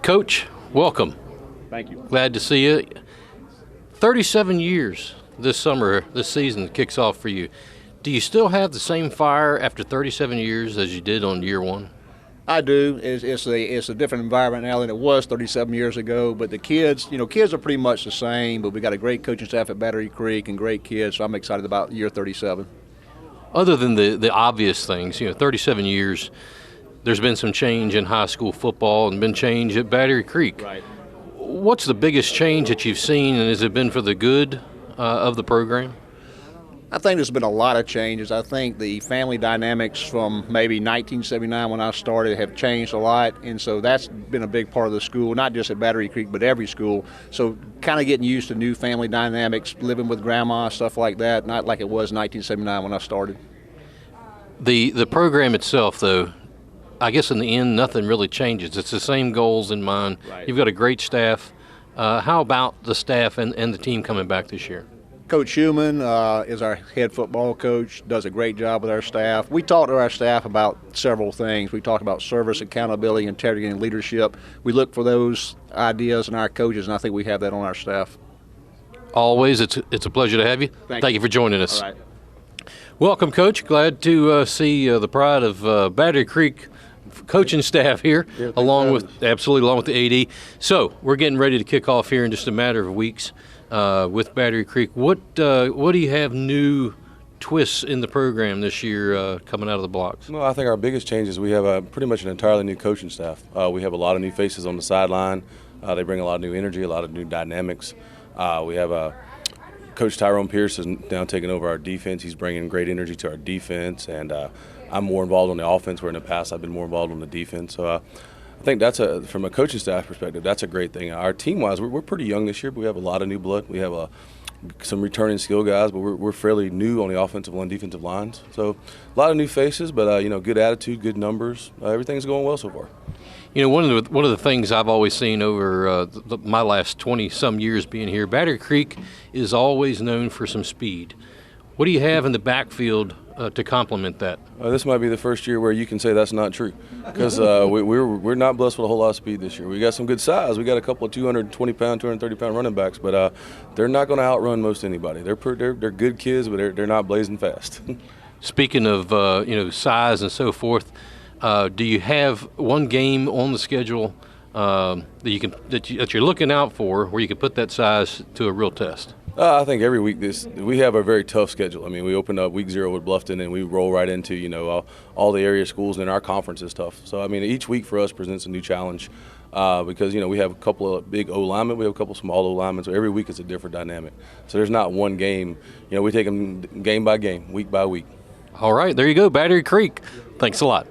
Coach, welcome. Thank you. Glad to see you. 37 years this summer, this season kicks off for you. Do you still have the same fire after 37 years as you did on year one? I do. It's a different environment now than it was 37 years ago. But the kids, kids are pretty much the same. But we got a great coaching staff at Battery Creek and great kids. So I'm excited about year 37. Other than the obvious things, 37 years, there's been some change in high school football and been change at Battery Creek. Right. What's the biggest change that you've seen, and has it been for the good of the program? I think there's been a lot of changes. I think the family dynamics from maybe 1979 when I started have changed a lot, and so that's been a big part of the school, not just at Battery Creek, but every school. So kind of getting used to new family dynamics, living with grandma, stuff like that, not like it was 1979 when I started. The program itself, though, I guess in the end, nothing really changes. It's the same goals in mind. Right. You've got a great staff. How about the staff and the team coming back this year? Coach Schumann is our head football coach, does a great job with our staff. We talked to our staff about several things. We talked about service, accountability, integrity, and leadership. We look for those ideas in our coaches, and I think we have that on our staff. Always, it's a pleasure to have you. Thank you for joining us. All right. Welcome, Coach. Glad to see the pride of Battery Creek coaching staff here, along with the AD. So we're getting ready to kick off here in just a matter of weeks with Battery Creek. What do you have new twists in the program this year coming out of the blocks? Well, I think our biggest change is we have pretty much an entirely new coaching staff. We have a lot of new faces on the sideline. They bring a lot of new energy, a lot of new dynamics. We have Coach Tyrone Pierce is now taking over our defense. He's bringing great energy to our defense, and I'm more involved on the offense, where in the past I've been more involved on the defense. So I think from a coaching staff perspective, that's a great thing. Our team-wise, we're pretty young this year, but we have a lot of new blood. We have some returning skill guys, but we're fairly new on the offensive line, defensive lines. So a lot of new faces, but good attitude, good numbers. Everything's going well so far. One of the things I've always seen over my last 20-some years being here, Battery Creek is always known for some speed. What do you have in the backfield to complement that? This might be the first year where you can say that's not true, because we're not blessed with a whole lot of speed this year. We got some good size. We got a couple of 220-pound, 230-pound running backs, but they're not going to outrun most anybody. They're good kids, but they're not blazing fast. Speaking of size and so forth, do you have one game on the schedule that you're looking out for where you can put that size to a real test? I think every week we have a very tough schedule. I mean, we opened up week 0 with Bluffton, and we roll right into all the area schools, and our conference is tough. So I mean, each week for us presents a new challenge because we have a couple of big O linemen, we have a couple of small O linemen. So every week is a different dynamic. So there's not one game. We take them game by game, week by week. All right, there you go, Battery Creek. Thanks a lot.